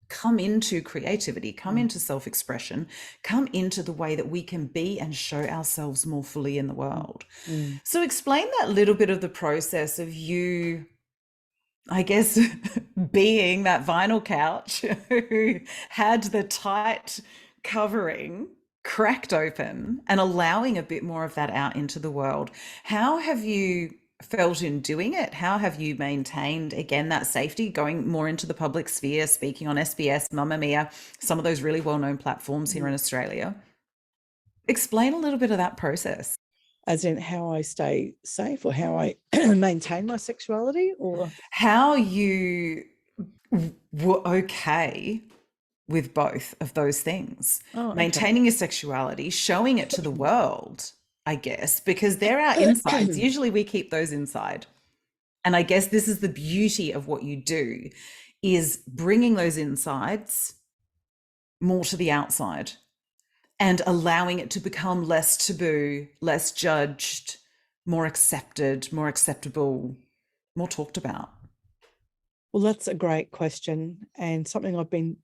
come into creativity, come into self-expression, come into the way that we can be and show ourselves more fully in the world. So explain that little bit of the process of you, I guess, being that vinyl couch who had the tight covering cracked open and allowing a bit more of that out into the world. How have you felt in doing it? How have you maintained, again, that safety, going more into the public sphere, speaking on SBS, Mamma Mia, some of those really well-known platforms here in Australia? Explain a little bit of that process. As in how I stay safe, or how I maintain my sexuality, or how you were okay with both of those things. Maintaining your sexuality, showing it to the world, I guess, because they're our insides. Usually we keep those inside. And I guess this is the beauty of what you do, is bringing those insides more to the outside and allowing it to become less taboo, less judged, more accepted, more acceptable, more talked about. Well, that's a great question, and something I've been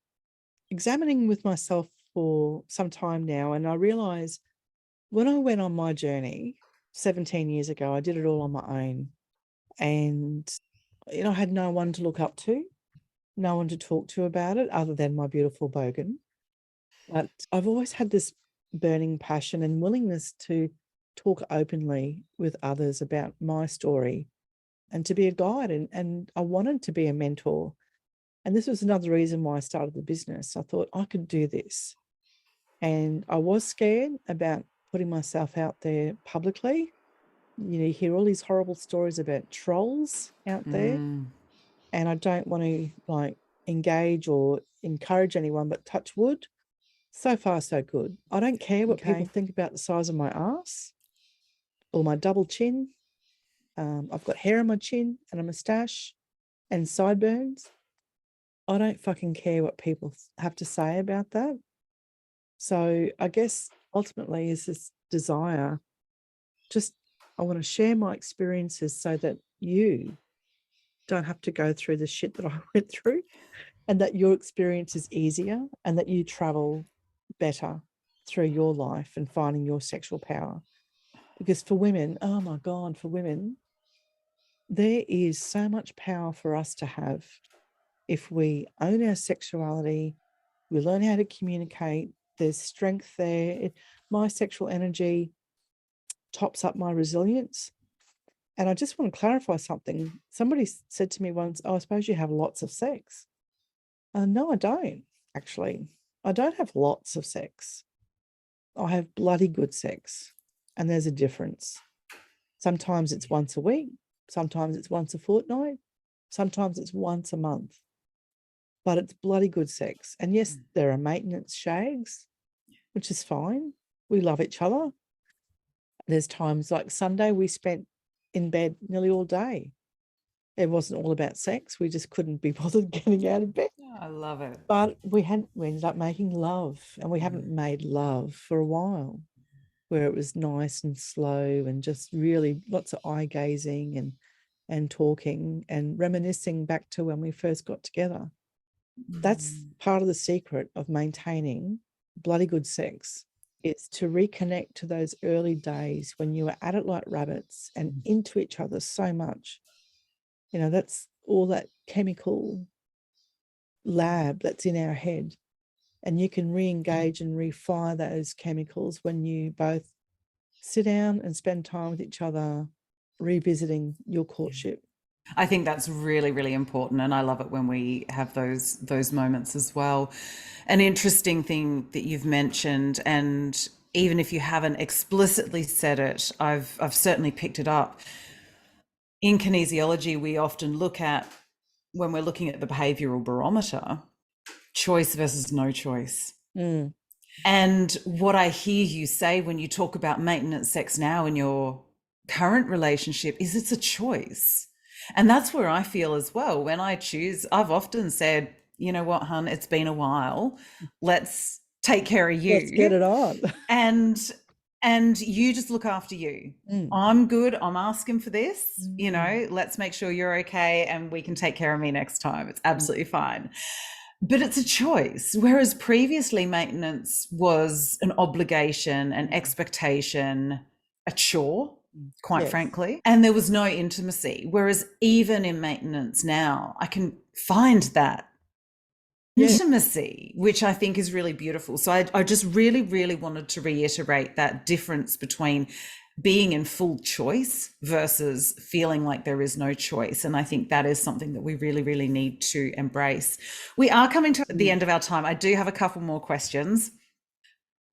examining with myself for some time now. And I realize when I went on my journey 17 years ago, I did it all on my own. And, you know, I had no one to look up to, no one to talk to about it other than my beautiful bogan. But I've always had this burning passion and willingness to talk openly with others about my story and to be a guide. And I wanted to be a mentor. And this was another reason why I started the business. I thought I could do this. And I was scared about putting myself out there publicly. You know, you hear all these horrible stories about trolls out there. And I don't want to like engage or encourage anyone, but touch wood. So far, so good. I don't care what people think about the size of my ass or my double chin. I've got hair on my chin and a moustache and sideburns. I don't fucking care what people have to say about that. So I guess ultimately is this desire, just I want to share my experiences so that you don't have to go through the shit that I went through, and that your experience is easier and that you travel better through your life and finding your sexual power. Because for women, oh my God, for women, there is so much power for us to have if we own our sexuality, we learn how to communicate, there's strength there. My sexual energy tops up my resilience. And I just want to clarify something. Somebody said to me once, oh, I suppose you have lots of sex. No, I don't, actually. I don't have lots of sex. I have bloody good sex. And there's a difference. Sometimes it's once a week. Sometimes it's once a fortnight. Sometimes it's once a month. But it's bloody good sex. And yes, there are maintenance shags, which is fine. We love each other. There's times like Sunday we spent in bed nearly all day. It wasn't all about sex. We just couldn't be bothered getting out of bed. Oh, I love it. But we ended up making love, and we haven't made love for a while, where it was nice and slow and just really lots of eye gazing and talking and reminiscing back to when we first got together. That's part of the secret of maintaining bloody good sex, is to reconnect to those early days when you were at it like rabbits and into each other so much. You know, that's all that chemical lab that's in our head. And you can re-engage and refire those chemicals when you both sit down and spend time with each other, revisiting your courtship. I think that's really, really important. And I love it when we have those moments as well. An interesting thing that you've mentioned, and even if you haven't explicitly said it, I've certainly picked it up. In kinesiology, we often look at, when we're looking at the behavioral barometer, choice versus no choice. And what I hear you say when you talk about maintenance sex now in your current relationship is it's a choice. And that's where I feel as well. When I choose, I've often said, you know what, hun, it's been a while. Let's take care of you. Let's get it on. And you just look after you. I'm good. I'm asking for this. You know, let's make sure you're okay and we can take care of me next time. It's absolutely fine. But it's a choice. Whereas previously, maintenance was an obligation, an expectation, a chore, quite frankly, and there was no intimacy. Whereas even in maintenance now, I can find that intimacy, which I think is really beautiful. So I just really, really wanted to reiterate that difference between being in full choice versus feeling like there is no choice. And I think that is something that we really, really need to embrace. We are coming to the end of our time. I do have a couple more questions.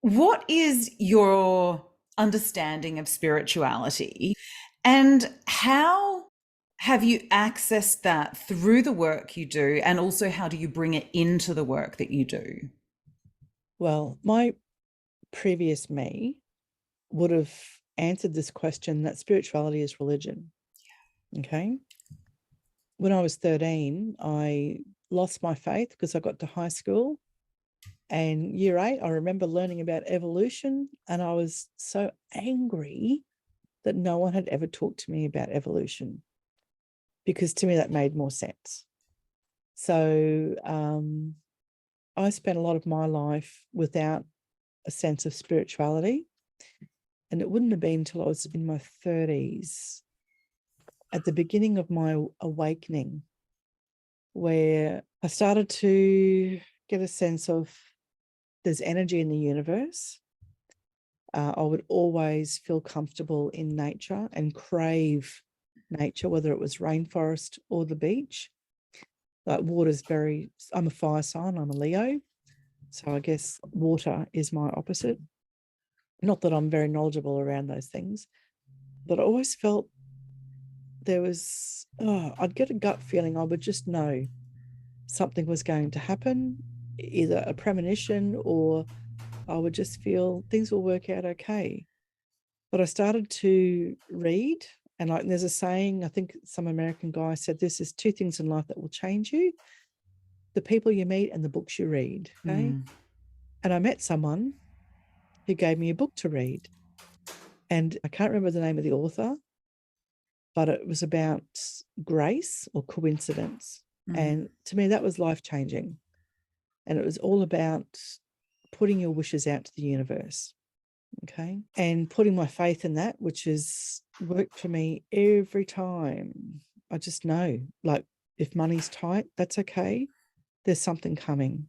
What is your understanding of spirituality, and how have you accessed that through the work you do? And also, how do you bring it into the work that you do? Well, my previous me would have answered this question that spirituality is religion. Okay. When I was 13, I lost my faith because I got to high school. And year 8, I remember learning about evolution, and I was so angry that no one had ever talked to me about evolution, because to me that made more sense. So I spent a lot of my life without a sense of spirituality. And it wouldn't have been until I was in my 30s, at the beginning of my awakening, where I started to get a sense of there's energy in the universe. I would always feel comfortable in nature and crave nature, whether it was rainforest or the beach. Like water's I'm a fire sign, I'm a Leo. So I guess water is my opposite. Not that I'm very knowledgeable around those things, but I always felt there was, I'd get a gut feeling. I would just know something was going to happen, either a premonition, or I would just feel things will work out okay. But I started to read, and like there's a saying, I think some American guy said, this is 2 things in life that will change you: the people you meet and the books you read. Okay. And I met someone who gave me a book to read. And I can't remember the name of the author, but it was about grace or coincidence. And to me, that was life-changing. And it was all about putting your wishes out to the universe. Okay. And putting my faith in that, which has worked for me every time. I just know, like, if money's tight, that's okay. There's something coming.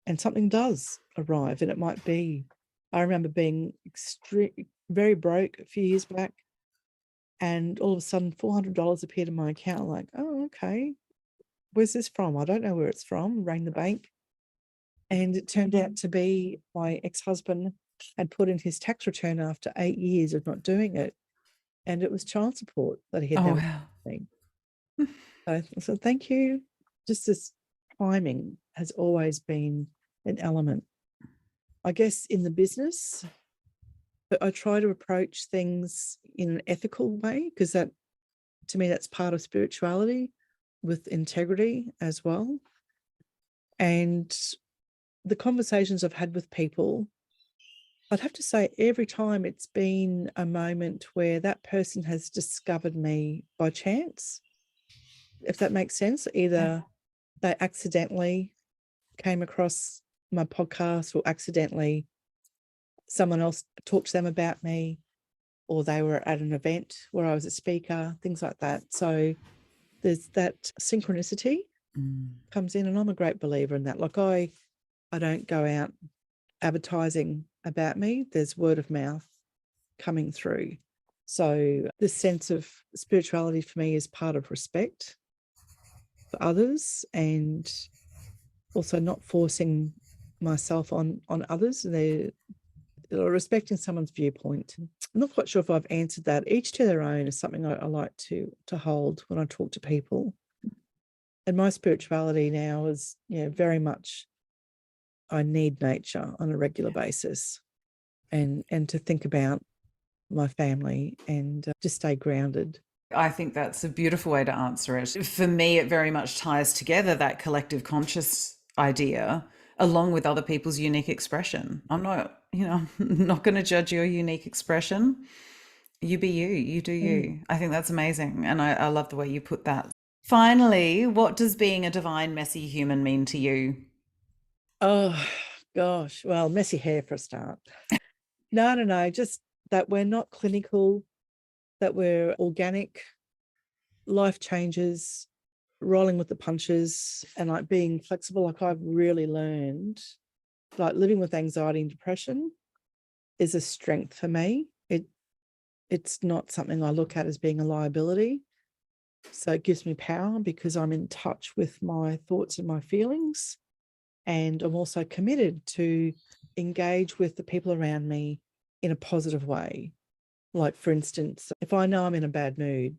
And something does arrive. And it might be, I remember being very broke a few years back. And all of a sudden, $400 appeared in my account. I'm like, oh, okay. Where's this from? I don't know where it's from. Rang the bank. And it turned out to be my ex-husband had put in his tax return after 8 years of not doing it. And it was child support that he had Oh, never wow. seen. So thank you. Just this timing has always been an element. I guess in the business, but I try to approach things in an ethical way, because that, to me, that's part of spirituality, with integrity as well. And the conversations I've had with people, I'd have to say every time it's been a moment where that person has discovered me by chance, if that makes sense. Either they accidentally came across my podcast, or accidentally someone else talked to them about me, or they were at an event where I was a speaker, things like that. So there's that synchronicity comes in, and I'm a great believer in that. Like, I don't go out advertising about me. There's word of mouth coming through. So this sense of spirituality for me is part of respect for others, and also not forcing myself on others. They're respecting someone's viewpoint. I'm not quite sure if I've answered that. Each to their own is something I like to hold when I talk to people. And my spirituality now is, very much, I need nature on a regular basis, and to think about my family, and just stay grounded. I think that's a beautiful way to answer it. For me, it very much ties together that collective conscious idea along with other people's unique expression. I'm not, not going to judge your unique expression. You be you, you do you. I think that's amazing. And I love the way you put that. Finally, what does being a divine, messy human mean to you? Oh, gosh. Well, messy hair for a start. No. Just that we're not clinical, that we're organic, life changes, rolling with the punches, and like being flexible. Like, I've really learned, like, living with anxiety and depression is a strength for me. It's not something I look at as being a liability. So it gives me power, because I'm in touch with my thoughts and my feelings. And I'm also committed to engage with the people around me in a positive way. Like, for instance, if I know I'm in a bad mood,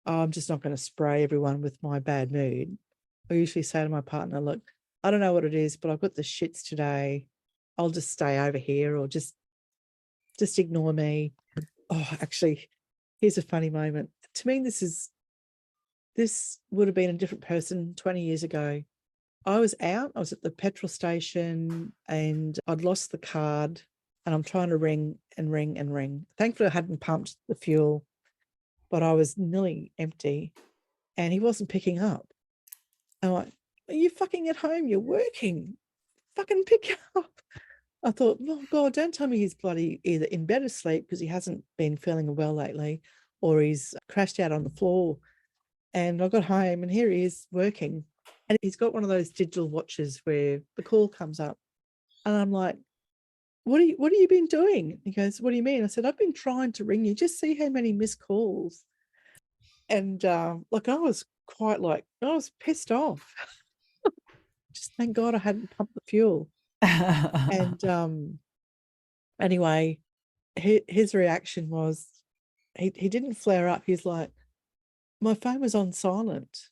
I'm just not going to spray everyone with my bad mood. I usually say to my partner, look, I don't know what it is, but I've got the shits today. I'll just stay over here, or just ignore me. Oh, actually, here's a funny moment. To me, this would have been a different person 20 years ago. I was at the petrol station, and I'd lost the card, and I'm trying to ring and ring and ring. Thankfully, I hadn't pumped the fuel, but I was nearly empty, and he wasn't picking up. I'm like, are you fucking at home? You're working. Fucking pick up. I thought, oh God, don't tell me he's bloody either in bed asleep because he hasn't been feeling well lately, or he's crashed out on the floor. And I got home, and here he is working. And he's got one of those digital watches where the call comes up. And I'm like, what have you been doing? He goes, what do you mean? I said, I've been trying to ring you. Just see how many missed calls. And like, I was pissed off. Just thank God I hadn't pumped the fuel. And anyway, his reaction was, he didn't flare up. He's like, my phone was on silent,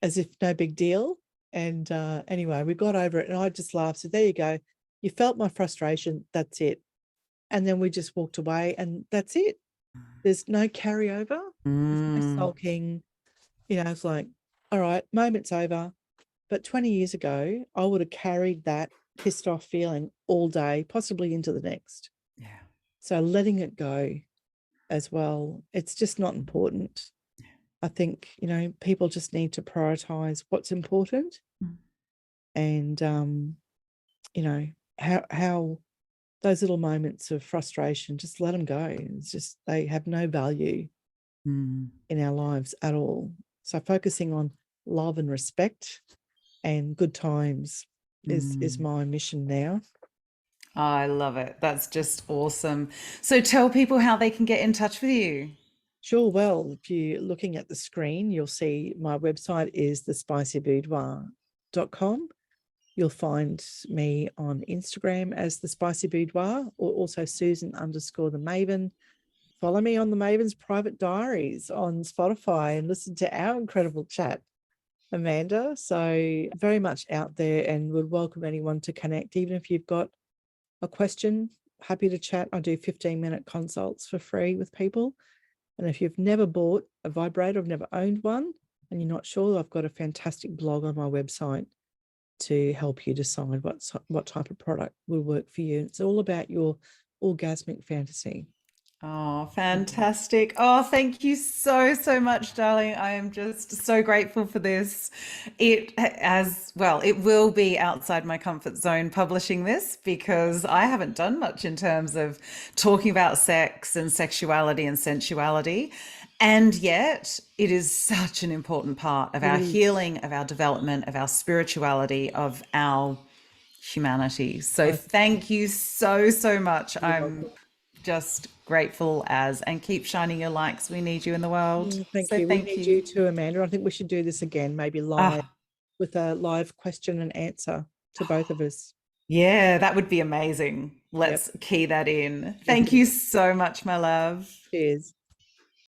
as if no big deal. And anyway, we got over it, and I just laughed. So there you go. You felt my frustration. That's it. And then we just walked away, and that's it. There's no carryover. There's no sulking. It's like, all right, moment's over. But 20 years ago, I would have carried that pissed off feeling all day, possibly into the next. Yeah. So letting it go as well, it's just not important. I think, people just need to prioritize what's important. And, how those little moments of frustration, just let them go. It's just, they have no value in our lives at all. So focusing on love and respect and good times is my mission now. I love it. That's just awesome. So tell people how they can get in touch with you. Sure. Well, if you're looking at the screen, you'll see my website is thespicyboudoir.com. You'll find me on Instagram as the Spicy Boudoir, or also Susan_the Maven. Follow me on the Maven's Private Diaries on Spotify and listen to our incredible chat, Amanda. So very much out there, and would welcome anyone to connect. Even if you've got a question, happy to chat. I do 15-minute consults for free with people. And if you've never bought a vibrator, I've never owned one, and you're not sure, I've got a fantastic blog on my website to help you decide what type of product will work for you. It's all about your orgasmic fantasy. Oh, fantastic. Oh, thank you so, so much, darling. I am just so grateful for this. It will be outside my comfort zone publishing this, because I haven't done much in terms of talking about sex and sexuality and sensuality. And yet, it is such an important part of our healing, of our development, of our spirituality, of our humanity. So thank you so, so much. I'm just grateful and keep shining your light, 'cause we need you in the world. Thank So you. We thank need you. you too, Amanda. I think we should do this again, maybe live, with a live question and answer to both of us. Yeah, that would be amazing. Let's key that in. Thank you so much, my love. Cheers.